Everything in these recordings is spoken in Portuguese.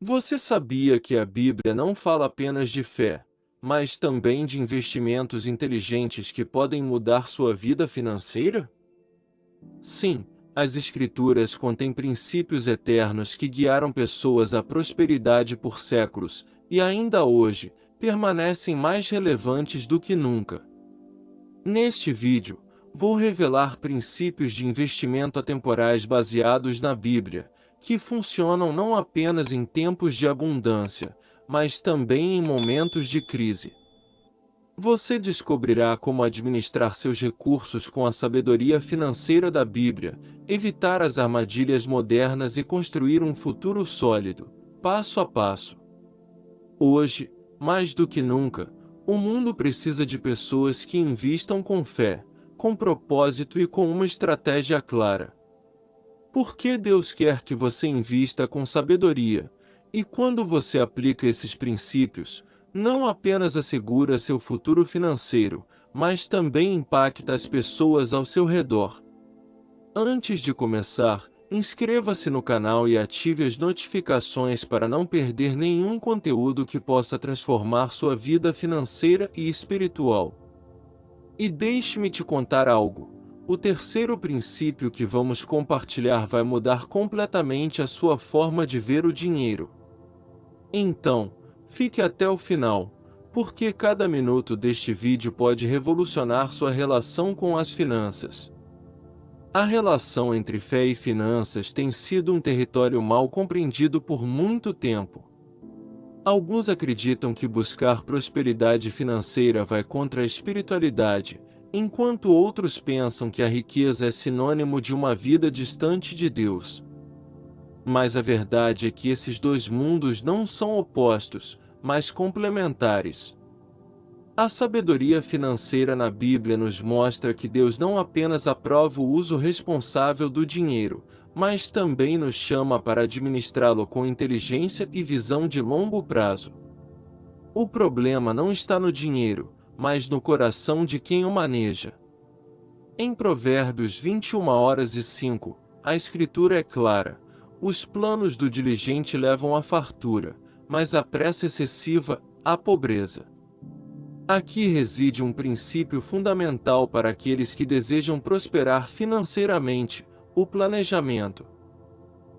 Você sabia que a Bíblia não fala apenas de fé, mas também de investimentos inteligentes que podem mudar sua vida financeira? Sim, as Escrituras contêm princípios eternos que guiaram pessoas à prosperidade por séculos, e ainda hoje, permanecem mais relevantes do que nunca. Neste vídeo, vou revelar princípios de investimento atemporais baseados na Bíblia, que funcionam não apenas em tempos de abundância, mas também em momentos de crise. Você descobrirá como administrar seus recursos com a sabedoria financeira da Bíblia, evitar as armadilhas modernas e construir um futuro sólido, passo a passo. Hoje, mais do que nunca, o mundo precisa de pessoas que investam com fé, com propósito e com uma estratégia clara. Por que Deus quer que você invista com sabedoria? E quando você aplica esses princípios, não apenas assegura seu futuro financeiro, mas também impacta as pessoas ao seu redor. Antes de começar, inscreva-se no canal e ative as notificações para não perder nenhum conteúdo que possa transformar sua vida financeira e espiritual. E deixe-me te contar algo. O terceiro princípio que vamos compartilhar vai mudar completamente a sua forma de ver o dinheiro. Então, fique até o final, porque cada minuto deste vídeo pode revolucionar sua relação com as finanças. A relação entre fé e finanças tem sido um território mal compreendido por muito tempo. Alguns acreditam que buscar prosperidade financeira vai contra a espiritualidade, enquanto outros pensam que a riqueza é sinônimo de uma vida distante de Deus. Mas a verdade é que esses dois mundos não são opostos, mas complementares. A sabedoria financeira na Bíblia nos mostra que Deus não apenas aprova o uso responsável do dinheiro, mas também nos chama para administrá-lo com inteligência e visão de longo prazo. O problema não está no dinheiro, mas no coração de quem o maneja. Em Provérbios 21:05, a escritura é clara: os planos do diligente levam à fartura, mas a pressa excessiva, à pobreza. Aqui reside um princípio fundamental para aqueles que desejam prosperar financeiramente: o planejamento.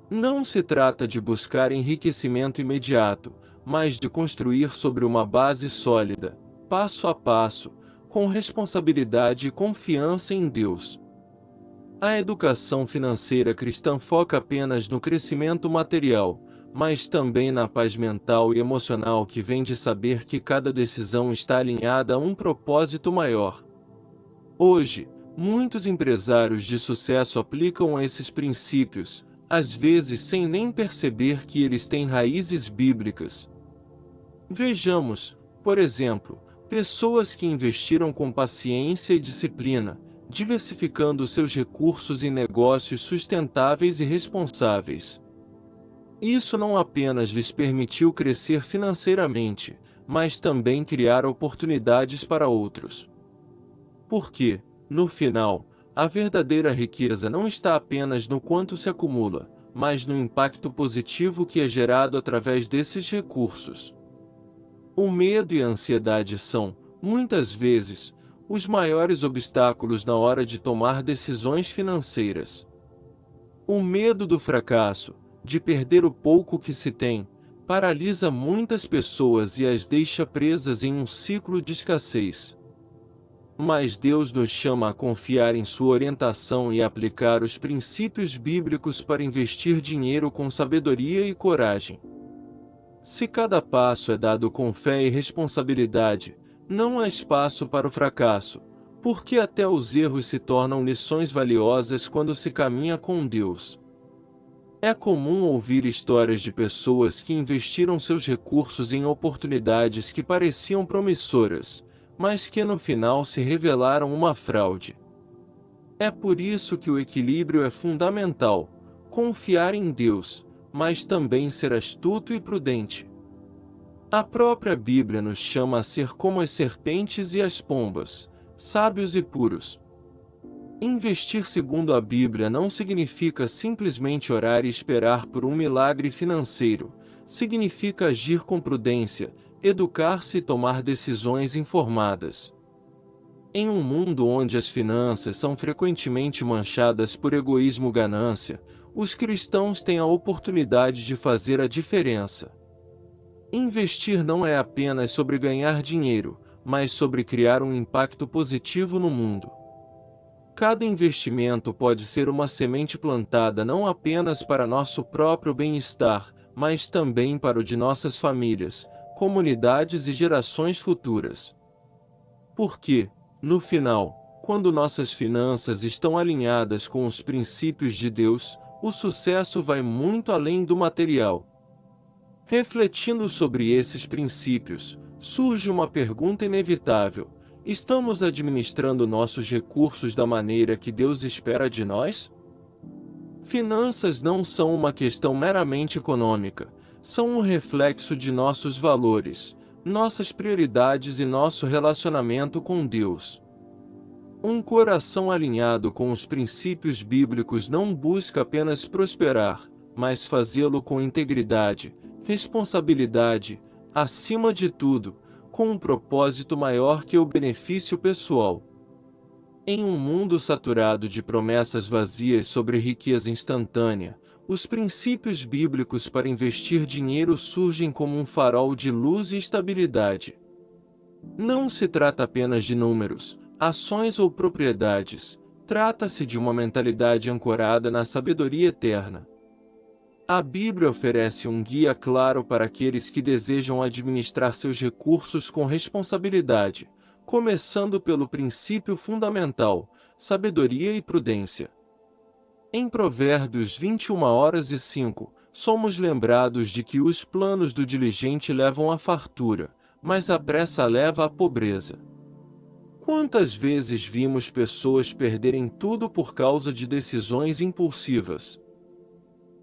Não se trata de buscar enriquecimento imediato, mas de construir sobre uma base sólida, passo a passo, com responsabilidade e confiança em Deus. A educação financeira cristã foca apenas no crescimento material, mas também na paz mental e emocional que vem de saber que cada decisão está alinhada a um propósito maior. Hoje, muitos empresários de sucesso aplicam esses princípios, às vezes sem nem perceber que eles têm raízes bíblicas. Vejamos, por exemplo, pessoas que investiram com paciência e disciplina, diversificando seus recursos em negócios sustentáveis e responsáveis. Isso não apenas lhes permitiu crescer financeiramente, mas também criar oportunidades para outros. Porque, no final, a verdadeira riqueza não está apenas no quanto se acumula, mas no impacto positivo que é gerado através desses recursos. O medo e a ansiedade são, muitas vezes, os maiores obstáculos na hora de tomar decisões financeiras. O medo do fracasso, de perder o pouco que se tem, paralisa muitas pessoas e as deixa presas em um ciclo de escassez. Mas Deus nos chama a confiar em sua orientação e aplicar os princípios bíblicos para investir dinheiro com sabedoria e coragem. Se cada passo é dado com fé e responsabilidade, não há espaço para o fracasso, porque até os erros se tornam lições valiosas quando se caminha com Deus. É comum ouvir histórias de pessoas que investiram seus recursos em oportunidades que pareciam promissoras, mas que no final se revelaram uma fraude. É por isso que o equilíbrio é fundamental: confiar em Deus, mas também ser astuto e prudente. A própria Bíblia nos chama a ser como as serpentes e as pombas, sábios e puros. Investir segundo a Bíblia não significa simplesmente orar e esperar por um milagre financeiro. significa agir com prudência, educar-se e tomar decisões informadas. Em um mundo onde as finanças são frequentemente manchadas por egoísmo e ganância, os cristãos têm a oportunidade de fazer a diferença. Investir não é apenas sobre ganhar dinheiro, mas sobre criar um impacto positivo no mundo. Cada investimento pode ser uma semente plantada não apenas para nosso próprio bem-estar, mas também para o de nossas famílias, comunidades e gerações futuras. Porque, no final, quando nossas finanças estão alinhadas com os princípios de Deus, o sucesso vai muito além do material. Refletindo sobre esses princípios, surge uma pergunta inevitável: estamos administrando nossos recursos da maneira que Deus espera de nós? Finanças não são uma questão meramente econômica, são um reflexo de nossos valores, nossas prioridades e nosso relacionamento com Deus. Um coração alinhado com os princípios bíblicos não busca apenas prosperar, mas fazê-lo com integridade, responsabilidade, acima de tudo, com um propósito maior que o benefício pessoal. Em um mundo saturado de promessas vazias sobre riqueza instantânea, os princípios bíblicos para investir dinheiro surgem como um farol de luz e estabilidade. Não se trata apenas de números, ações ou propriedades, trata-se de uma mentalidade ancorada na sabedoria eterna. A Bíblia oferece um guia claro para aqueles que desejam administrar seus recursos com responsabilidade, começando pelo princípio fundamental, sabedoria e prudência. Em Provérbios 21:05, somos lembrados de que os planos do diligente levam à fartura, mas a pressa leva à pobreza. Quantas vezes vimos pessoas perderem tudo por causa de decisões impulsivas?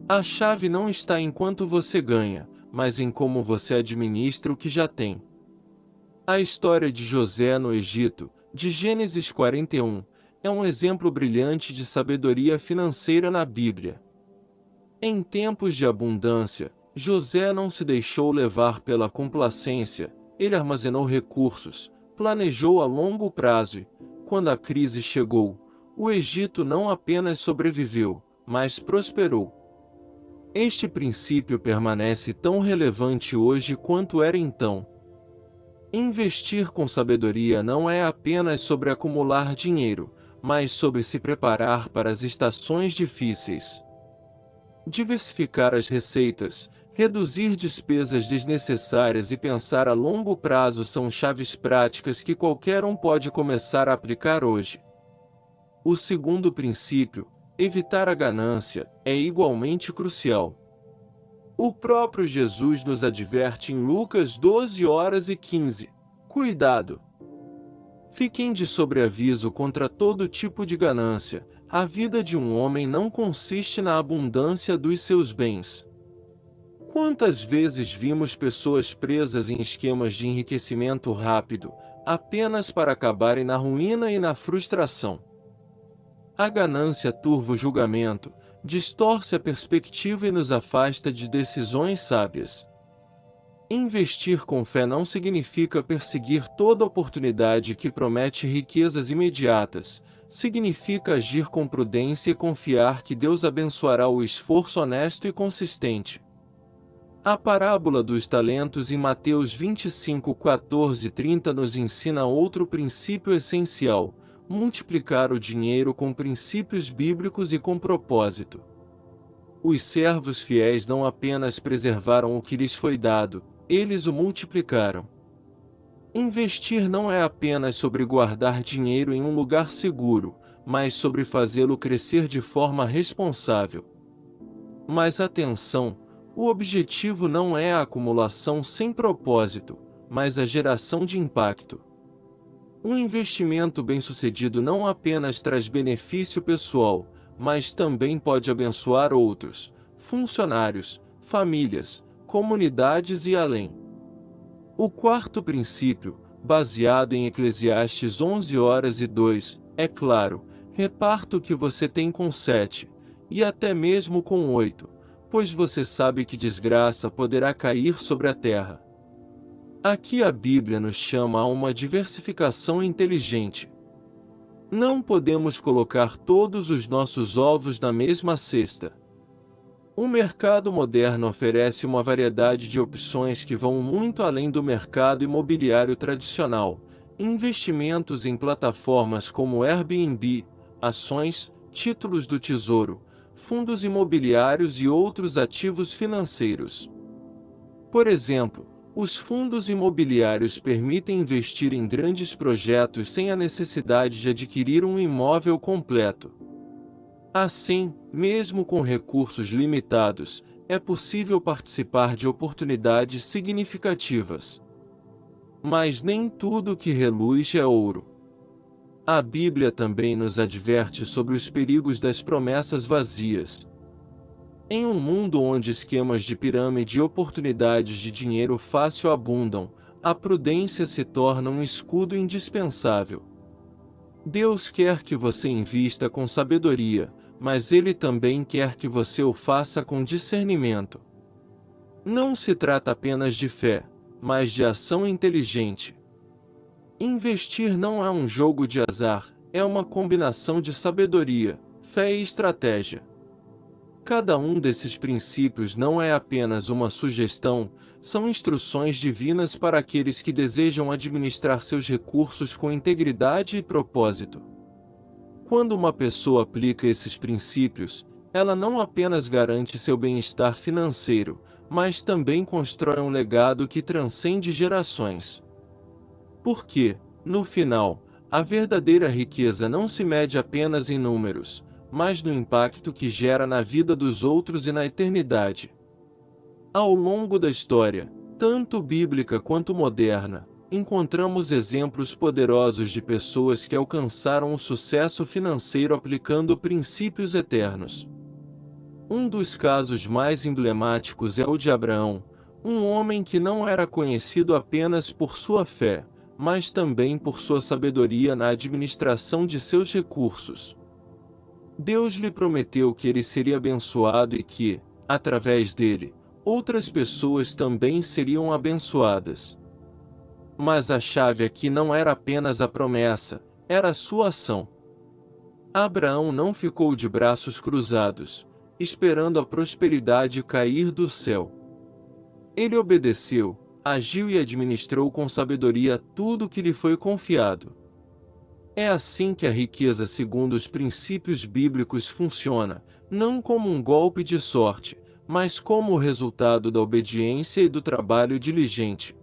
A chave não está em quanto você ganha, mas em como você administra o que já tem. A história de José no Egito, de Gênesis 41, é um exemplo brilhante de sabedoria financeira na Bíblia. Em tempos de abundância, José não se deixou levar pela complacência, ele armazenou recursos, planejou a longo prazo e, quando a crise chegou, o Egito não apenas sobreviveu, mas prosperou. Este princípio permanece tão relevante hoje quanto era então. Investir com sabedoria não é apenas sobre acumular dinheiro, mas sobre se preparar para as estações difíceis. Diversificar as receitas, reduzir despesas desnecessárias e pensar a longo prazo são chaves práticas que qualquer um pode começar a aplicar hoje. O segundo princípio, evitar a ganância, é igualmente crucial. O próprio Jesus nos adverte em Lucas 12:15. Cuidado! Fiquem de sobreaviso contra todo tipo de ganância. A vida de um homem não consiste na abundância dos seus bens. Quantas vezes vimos pessoas presas em esquemas de enriquecimento rápido, apenas para acabarem na ruína e na frustração? A ganância turva o julgamento, distorce a perspectiva e nos afasta de decisões sábias. Investir com fé não significa perseguir toda oportunidade que promete riquezas imediatas, significa agir com prudência e confiar que Deus abençoará o esforço honesto e consistente. A parábola dos talentos em Mateus 25:14-30 nos ensina outro princípio essencial: multiplicar o dinheiro com princípios bíblicos e com propósito. Os servos fiéis não apenas preservaram o que lhes foi dado, eles o multiplicaram. Investir não é apenas sobre guardar dinheiro em um lugar seguro, mas sobre fazê-lo crescer de forma responsável. Mas atenção, o objetivo não é a acumulação sem propósito, mas a geração de impacto. Um investimento bem-sucedido não apenas traz benefício pessoal, mas também pode abençoar outros, funcionários, famílias, comunidades e além. O quarto princípio, baseado em Eclesiastes 11:2, é claro: reparta o que você tem com 7, e até mesmo com 8, pois você sabe que desgraça poderá cair sobre a terra. Aqui a Bíblia nos chama a uma diversificação inteligente. Não podemos colocar todos os nossos ovos na mesma cesta. O mercado moderno oferece uma variedade de opções que vão muito além do mercado imobiliário tradicional. Investimentos em plataformas como Airbnb, ações, títulos do Tesouro, fundos imobiliários e outros ativos financeiros. Por exemplo, os fundos imobiliários permitem investir em grandes projetos sem a necessidade de adquirir um imóvel completo. Assim, mesmo com recursos limitados, é possível participar de oportunidades significativas. Mas nem tudo que reluz é ouro. A Bíblia também nos adverte sobre os perigos das promessas vazias. Em um mundo onde esquemas de pirâmide e oportunidades de dinheiro fácil abundam, a prudência se torna um escudo indispensável. Deus quer que você invista com sabedoria, mas Ele também quer que você o faça com discernimento. Não se trata apenas de fé, mas de ação inteligente. Investir não é um jogo de azar, é uma combinação de sabedoria, fé e estratégia. Cada um desses princípios não é apenas uma sugestão, são instruções divinas para aqueles que desejam administrar seus recursos com integridade e propósito. Quando uma pessoa aplica esses princípios, ela não apenas garante seu bem-estar financeiro, mas também constrói um legado que transcende gerações. Porque, no final, a verdadeira riqueza não se mede apenas em números, mas no impacto que gera na vida dos outros e na eternidade. Ao longo da história, tanto bíblica quanto moderna, encontramos exemplos poderosos de pessoas que alcançaram o sucesso financeiro aplicando princípios eternos. Um dos casos mais emblemáticos é o de Abraão, um homem que não era conhecido apenas por sua fé, mas também por sua sabedoria na administração de seus recursos. Deus lhe prometeu que ele seria abençoado e que, através dele, outras pessoas também seriam abençoadas. Mas a chave aqui não era apenas a promessa, era a sua ação. Abraão não ficou de braços cruzados, esperando a prosperidade cair do céu. Ele obedeceu, agiu e administrou com sabedoria tudo o que lhe foi confiado. É assim que a riqueza segundo os princípios bíblicos funciona, não como um golpe de sorte, mas como o resultado da obediência e do trabalho diligente.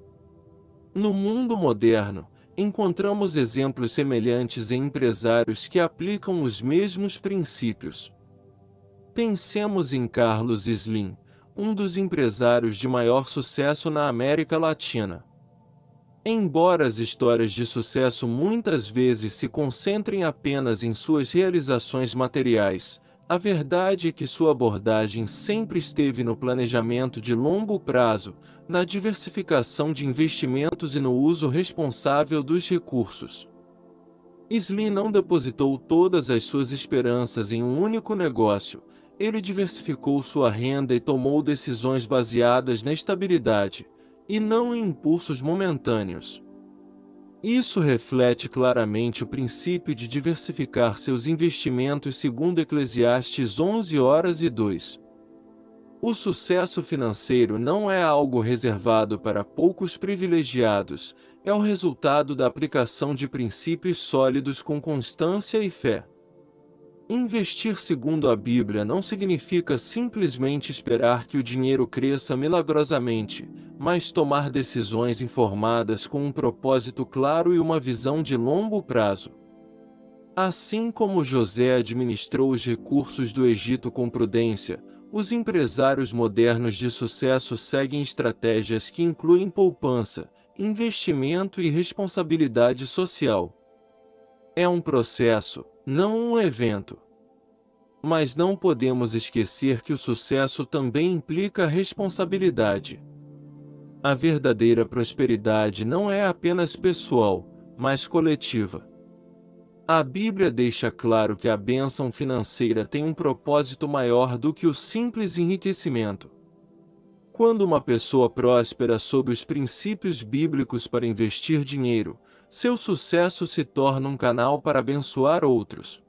No mundo moderno, encontramos exemplos semelhantes em empresários que aplicam os mesmos princípios. Pensemos em Carlos Slim, um dos empresários de maior sucesso na América Latina. Embora as histórias de sucesso muitas vezes se concentrem apenas em suas realizações materiais, a verdade é que sua abordagem sempre esteve no planejamento de longo prazo, na diversificação de investimentos e no uso responsável dos recursos. Slim não depositou todas as suas esperanças em um único negócio, ele diversificou sua renda e tomou decisões baseadas na estabilidade, e não em impulsos momentâneos. Isso reflete claramente o princípio de diversificar seus investimentos segundo Eclesiastes 11:2. O sucesso financeiro não é algo reservado para poucos privilegiados, é o resultado da aplicação de princípios sólidos com constância e fé. Investir segundo a Bíblia não significa simplesmente esperar que o dinheiro cresça milagrosamente, mas tomar decisões informadas com um propósito claro e uma visão de longo prazo. Assim como José administrou os recursos do Egito com prudência, os empresários modernos de sucesso seguem estratégias que incluem poupança, investimento e responsabilidade social. É um processo, não um evento. Mas não podemos esquecer que o sucesso também implica responsabilidade. A verdadeira prosperidade não é apenas pessoal, mas coletiva. A Bíblia deixa claro que a bênção financeira tem um propósito maior do que o simples enriquecimento. Quando uma pessoa próspera sob os princípios bíblicos para investir dinheiro, seu sucesso se torna um canal para abençoar outros.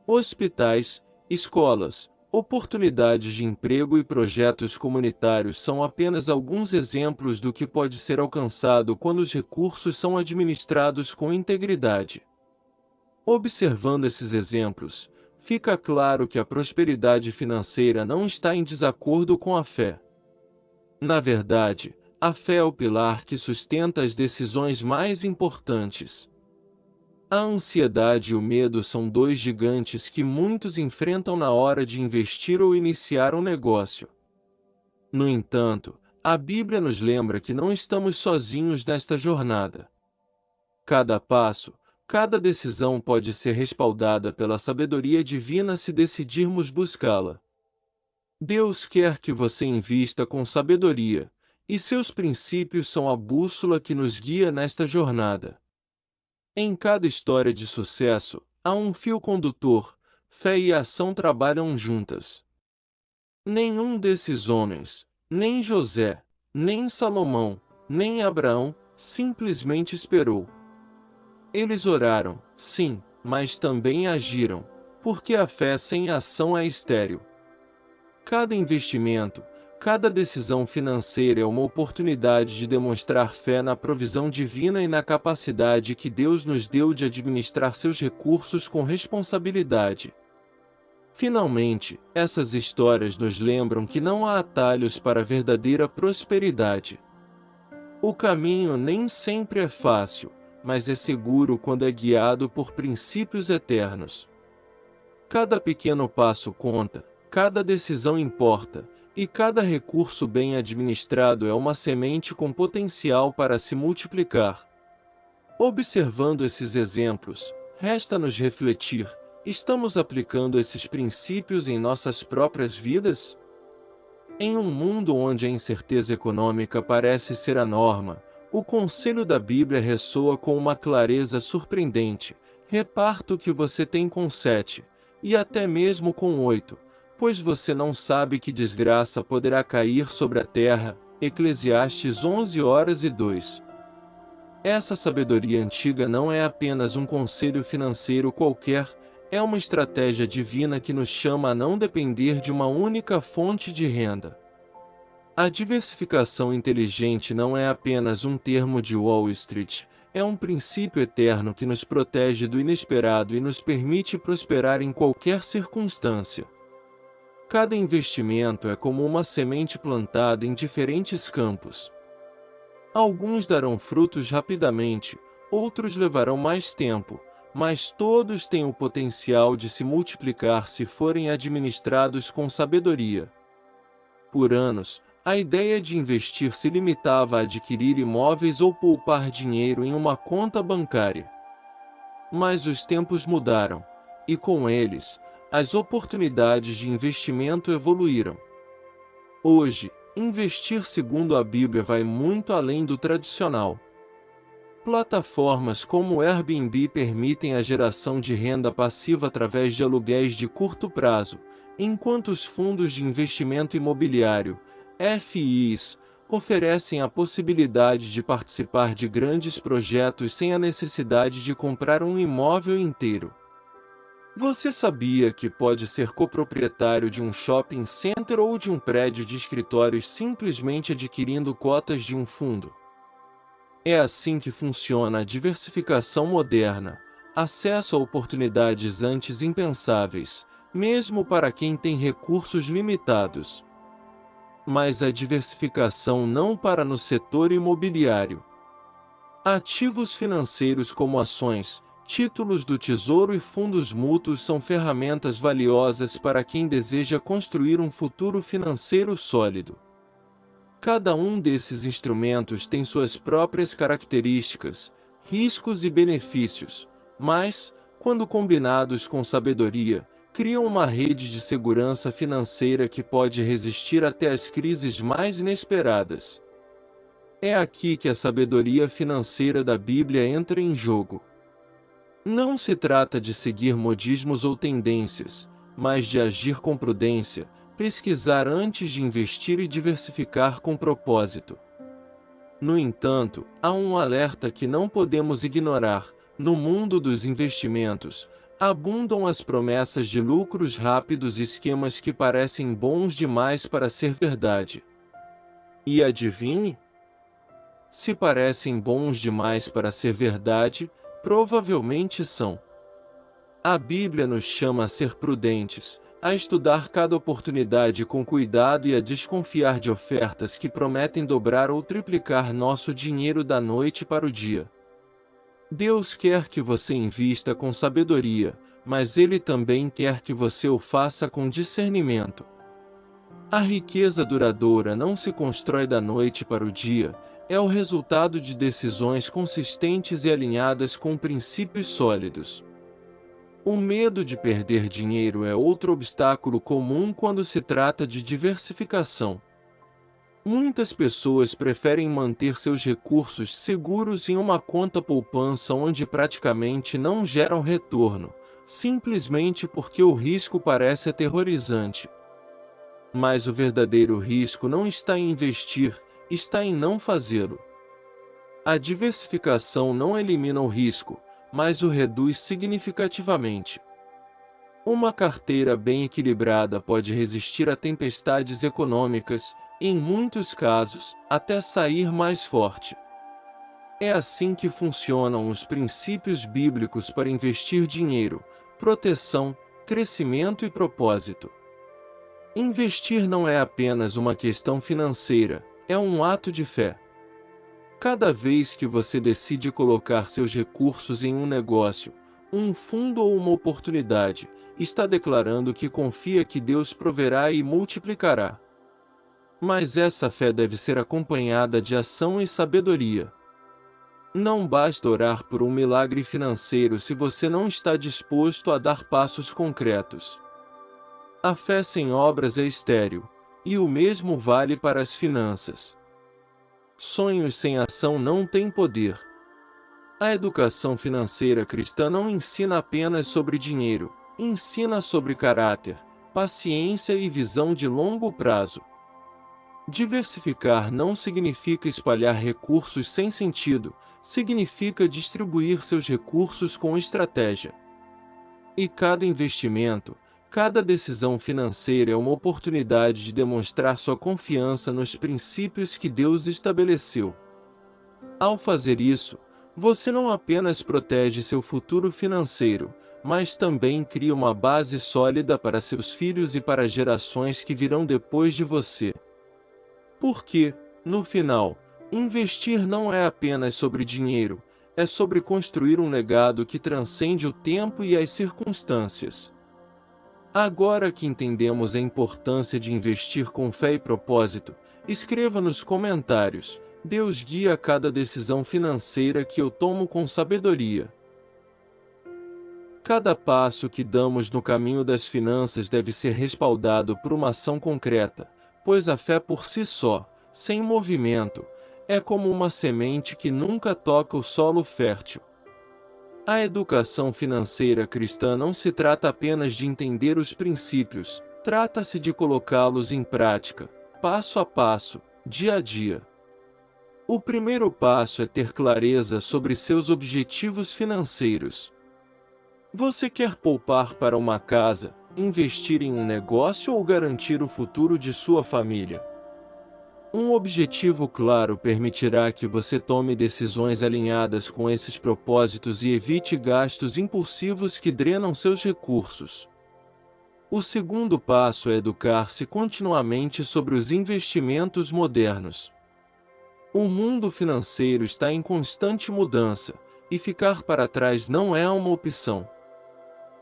Hospitais, escolas, oportunidades de emprego e projetos comunitários são apenas alguns exemplos do que pode ser alcançado quando os recursos são administrados com integridade. Observando esses exemplos, fica claro que a prosperidade financeira não está em desacordo com a fé. Na verdade, a fé é o pilar que sustenta as decisões mais importantes. A ansiedade e o medo são dois gigantes que muitos enfrentam na hora de investir ou iniciar um negócio. No entanto, a Bíblia nos lembra que não estamos sozinhos nesta jornada. Cada passo, cada decisão pode ser respaldada pela sabedoria divina se decidirmos buscá-la. Deus quer que você invista com sabedoria, e seus princípios são a bússola que nos guia nesta jornada. Em cada história de sucesso, há um fio condutor: fé e ação trabalham juntas. Nenhum desses homens, nem José, nem Salomão, nem Abraão, simplesmente esperou. Eles oraram, sim, mas também agiram, porque a fé sem ação é estéril. Cada investimento, cada decisão financeira é uma oportunidade de demonstrar fé na provisão divina e na capacidade que Deus nos deu de administrar seus recursos com responsabilidade. Finalmente, essas histórias nos lembram que não há atalhos para a verdadeira prosperidade. O caminho nem sempre é fácil, mas é seguro quando é guiado por princípios eternos. Cada pequeno passo conta, cada decisão importa, e cada recurso bem administrado é uma semente com potencial para se multiplicar. Observando esses exemplos, resta-nos refletir: estamos aplicando esses princípios em nossas próprias vidas? Em um mundo onde a incerteza econômica parece ser a norma, o conselho da Bíblia ressoa com uma clareza surpreendente: reparta o que você tem com 7, e até mesmo com 8, pois você não sabe que desgraça poderá cair sobre a terra. Eclesiastes 11:2. Essa sabedoria antiga não é apenas um conselho financeiro qualquer, é uma estratégia divina que nos chama a não depender de uma única fonte de renda. A diversificação inteligente não é apenas um termo de Wall Street, é um princípio eterno que nos protege do inesperado e nos permite prosperar em qualquer circunstância. Cada investimento é como uma semente plantada em diferentes campos. Alguns darão frutos rapidamente, outros levarão mais tempo, mas todos têm o potencial de se multiplicar se forem administrados com sabedoria. Por anos, a ideia de investir se limitava a adquirir imóveis ou poupar dinheiro em uma conta bancária. Mas os tempos mudaram, e com eles, as oportunidades de investimento evoluíram. Hoje, investir segundo a Bíblia vai muito além do tradicional. Plataformas como o Airbnb permitem a geração de renda passiva através de aluguéis de curto prazo, enquanto os fundos de investimento imobiliário, FIs, oferecem a possibilidade de participar de grandes projetos sem a necessidade de comprar um imóvel inteiro. Você sabia que pode ser coproprietário de um shopping center ou de um prédio de escritórios simplesmente adquirindo cotas de um fundo? É assim que funciona a diversificação moderna: acesso a oportunidades antes impensáveis, mesmo para quem tem recursos limitados. Mas a diversificação não para no setor imobiliário. Ativos financeiros como ações, títulos do Tesouro e fundos mútuos são ferramentas valiosas para quem deseja construir um futuro financeiro sólido. Cada um desses instrumentos tem suas próprias características, riscos e benefícios, mas, quando combinados com sabedoria, criam uma rede de segurança financeira que pode resistir até às crises mais inesperadas. É aqui que a sabedoria financeira da Bíblia entra em jogo. Não se trata de seguir modismos ou tendências, mas de agir com prudência, pesquisar antes de investir e diversificar com propósito. No entanto, há um alerta que não podemos ignorar: no mundo dos investimentos, abundam as promessas de lucros rápidos e esquemas que parecem bons demais para ser verdade. E adivinhe? Se parecem bons demais para ser verdade, provavelmente são. A Bíblia nos chama a ser prudentes, a estudar cada oportunidade com cuidado e a desconfiar de ofertas que prometem dobrar ou triplicar nosso dinheiro da noite para o dia. Deus quer que você invista com sabedoria, mas Ele também quer que você o faça com discernimento. A riqueza duradoura não se constrói da noite para o dia, é o resultado de decisões consistentes e alinhadas com princípios sólidos. O medo de perder dinheiro é outro obstáculo comum quando se trata de diversificação. Muitas pessoas preferem manter seus recursos seguros em uma conta poupança onde praticamente não geram retorno, simplesmente porque o risco parece aterrorizante. Mas o verdadeiro risco não está em investir, está em não fazê-lo. A diversificação não elimina o risco, mas o reduz significativamente. Uma carteira bem equilibrada pode resistir a tempestades econômicas, em muitos casos, até sair mais forte. É assim que funcionam os princípios bíblicos para investir dinheiro: proteção, crescimento e propósito. Investir não é apenas uma questão financeira, é um ato de fé. Cada vez que você decide colocar seus recursos em um negócio, um fundo ou uma oportunidade, está declarando que confia que Deus proverá e multiplicará. Mas essa fé deve ser acompanhada de ação e sabedoria. Não basta orar por um milagre financeiro se você não está disposto a dar passos concretos. A fé sem obras é estéril, e o mesmo vale para as finanças. Sonhos sem ação não têm poder. A educação financeira cristã não ensina apenas sobre dinheiro, ensina sobre caráter, paciência e visão de longo prazo. Diversificar não significa espalhar recursos sem sentido, significa distribuir seus recursos com estratégia. E cada investimento, cada decisão financeira é uma oportunidade de demonstrar sua confiança nos princípios que Deus estabeleceu. Ao fazer isso, você não apenas protege seu futuro financeiro, mas também cria uma base sólida para seus filhos e para gerações que virão depois de você. Porque, no final, investir não é apenas sobre dinheiro, é sobre construir um legado que transcende o tempo e as circunstâncias. Agora que entendemos a importância de investir com fé e propósito, escreva nos comentários: Deus guia cada decisão financeira que eu tomo com sabedoria. Cada passo que damos no caminho das finanças deve ser respaldado por uma ação concreta, pois a fé por si só, sem movimento, é como uma semente que nunca toca o solo fértil. A educação financeira cristã não se trata apenas de entender os princípios, trata-se de colocá-los em prática, passo a passo, dia a dia. O primeiro passo é ter clareza sobre seus objetivos financeiros. Você quer poupar para uma casa, investir em um negócio ou garantir o futuro de sua família? Um objetivo claro permitirá que você tome decisões alinhadas com esses propósitos e evite gastos impulsivos que drenam seus recursos. O segundo passo é educar-se continuamente sobre os investimentos modernos. O mundo financeiro está em constante mudança, e ficar para trás não é uma opção.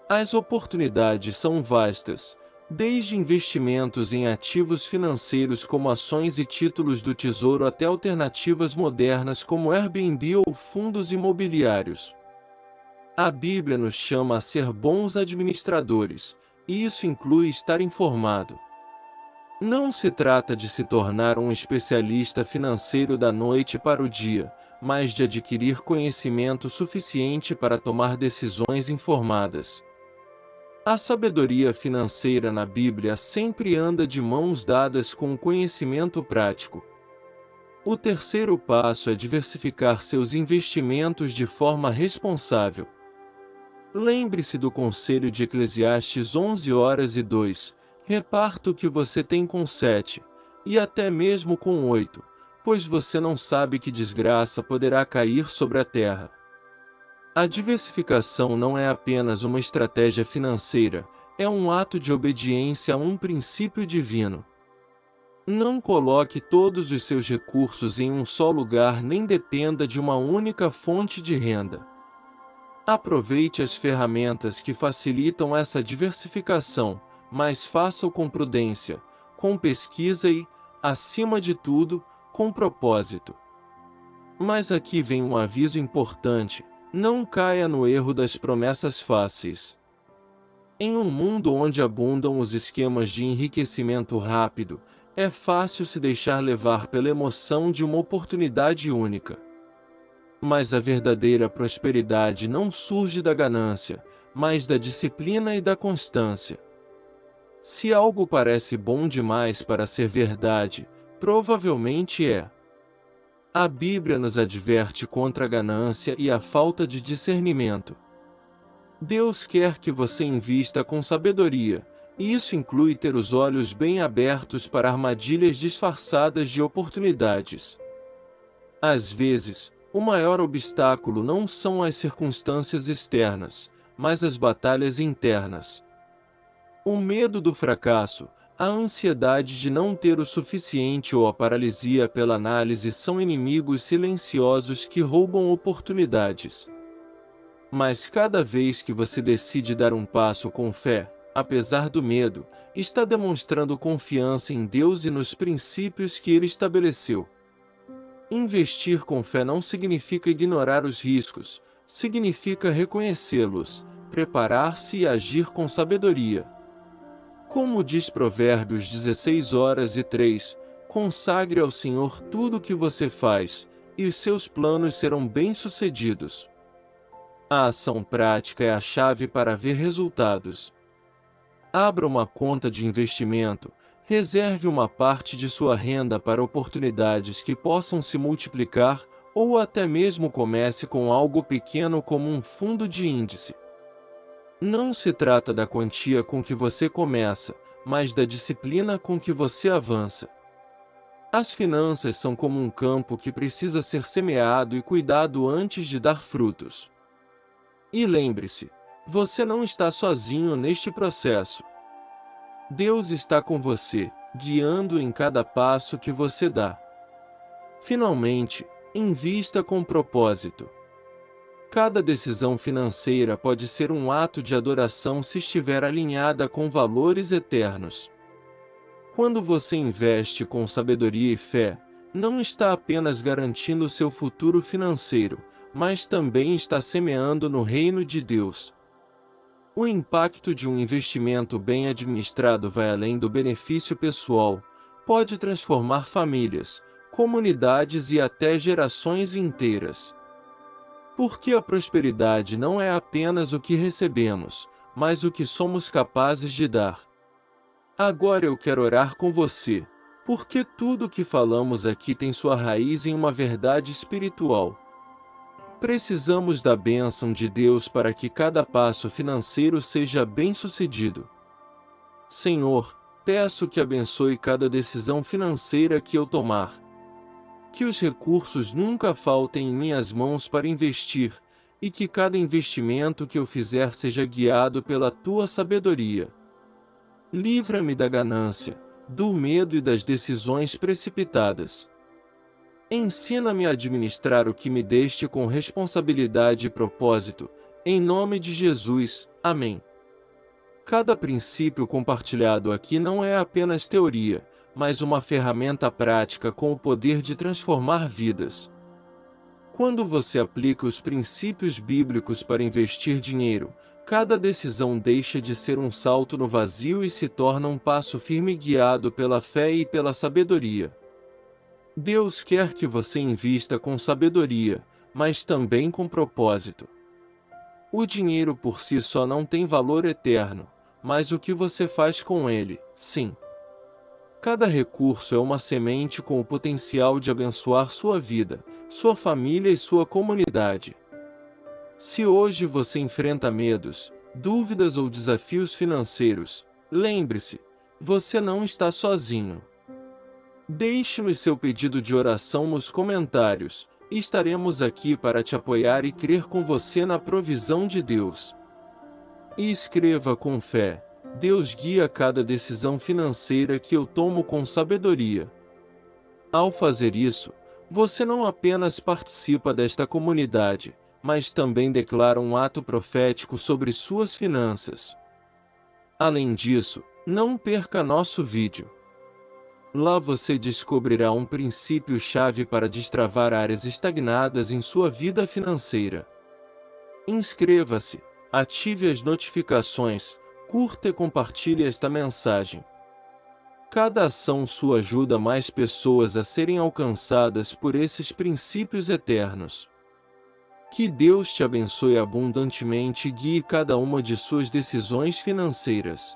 As oportunidades são vastas, desde investimentos em ativos financeiros como ações e títulos do Tesouro até alternativas modernas como Airbnb ou fundos imobiliários. A Bíblia nos chama a ser bons administradores, e isso inclui estar informado. Não se trata de se tornar um especialista financeiro da noite para o dia, mas de adquirir conhecimento suficiente para tomar decisões informadas. A sabedoria financeira na Bíblia sempre anda de mãos dadas com o conhecimento prático. O terceiro passo é diversificar seus investimentos de forma responsável. Lembre-se do conselho de Eclesiastes 11:2, reparta o que você tem com 7, e até mesmo com 8, pois você não sabe que desgraça poderá cair sobre a terra. A diversificação não é apenas uma estratégia financeira, é um ato de obediência a um princípio divino. Não coloque todos os seus recursos em um só lugar nem dependa de uma única fonte de renda. Aproveite as ferramentas que facilitam essa diversificação, mas faça-o com prudência, com pesquisa e, acima de tudo, com propósito. Mas aqui vem um aviso importante: não caia no erro das promessas fáceis. Em um mundo onde abundam os esquemas de enriquecimento rápido, é fácil se deixar levar pela emoção de uma oportunidade única. Mas a verdadeira prosperidade não surge da ganância, mas da disciplina e da constância. Se algo parece bom demais para ser verdade, provavelmente é. A Bíblia nos adverte contra a ganância e a falta de discernimento. Deus quer que você invista com sabedoria, e isso inclui ter os olhos bem abertos para armadilhas disfarçadas de oportunidades. Às vezes, o maior obstáculo não são as circunstâncias externas, mas as batalhas internas. O medo do fracasso, a ansiedade de não ter o suficiente ou a paralisia pela análise são inimigos silenciosos que roubam oportunidades. Mas cada vez que você decide dar um passo com fé, apesar do medo, está demonstrando confiança em Deus e nos princípios que Ele estabeleceu. Investir com fé não significa ignorar os riscos, significa reconhecê-los, preparar-se e agir com sabedoria. Como diz Provérbios 16:3, consagre ao Senhor tudo o que você faz, e os seus planos serão bem-sucedidos. A ação prática é a chave para ver resultados. Abra uma conta de investimento, reserve uma parte de sua renda para oportunidades que possam se multiplicar, ou até mesmo comece com algo pequeno como um fundo de índice. Não se trata da quantia com que você começa, mas da disciplina com que você avança. As finanças são como um campo que precisa ser semeado e cuidado antes de dar frutos. E lembre-se, você não está sozinho neste processo. Deus está com você, guiando em cada passo que você dá. Finalmente, invista com propósito. Cada decisão financeira pode ser um ato de adoração se estiver alinhada com valores eternos. Quando você investe com sabedoria e fé, não está apenas garantindo seu futuro financeiro, mas também está semeando no reino de Deus. O impacto de um investimento bem administrado vai além do benefício pessoal, pode transformar famílias, comunidades e até gerações inteiras. Porque a prosperidade não é apenas o que recebemos, mas o que somos capazes de dar. Agora eu quero orar com você, porque tudo o que falamos aqui tem sua raiz em uma verdade espiritual. Precisamos da bênção de Deus para que cada passo financeiro seja bem-sucedido. Senhor, peço que abençoe cada decisão financeira que eu tomar. Que os recursos nunca faltem em minhas mãos para investir, e que cada investimento que eu fizer seja guiado pela Tua sabedoria. Livra-me da ganância, do medo e das decisões precipitadas. Ensina-me a administrar o que me deste com responsabilidade e propósito, em nome de Jesus, amém. Cada princípio compartilhado aqui não é apenas teoria, mas uma ferramenta prática com o poder de transformar vidas. Quando você aplica os princípios bíblicos para investir dinheiro, cada decisão deixa de ser um salto no vazio e se torna um passo firme guiado pela fé e pela sabedoria. Deus quer que você invista com sabedoria, mas também com propósito. O dinheiro por si só não tem valor eterno, mas o que você faz com ele, sim. Cada recurso é uma semente com o potencial de abençoar sua vida, sua família e sua comunidade. Se hoje você enfrenta medos, dúvidas ou desafios financeiros, lembre-se, você não está sozinho. Deixe-nos seu pedido de oração nos comentários, e estaremos aqui para te apoiar e crer com você na provisão de Deus. E escreva com fé: Deus guia cada decisão financeira que eu tomo com sabedoria. Ao fazer isso, você não apenas participa desta comunidade, mas também declara um ato profético sobre suas finanças. Além disso, não perca nosso vídeo. Lá você descobrirá um princípio-chave para destravar áreas estagnadas em sua vida financeira. Inscreva-se, ative as notificações, curta e compartilhe esta mensagem. Cada ação sua ajuda mais pessoas a serem alcançadas por esses princípios eternos. Que Deus te abençoe abundantemente e guie cada uma de suas decisões financeiras.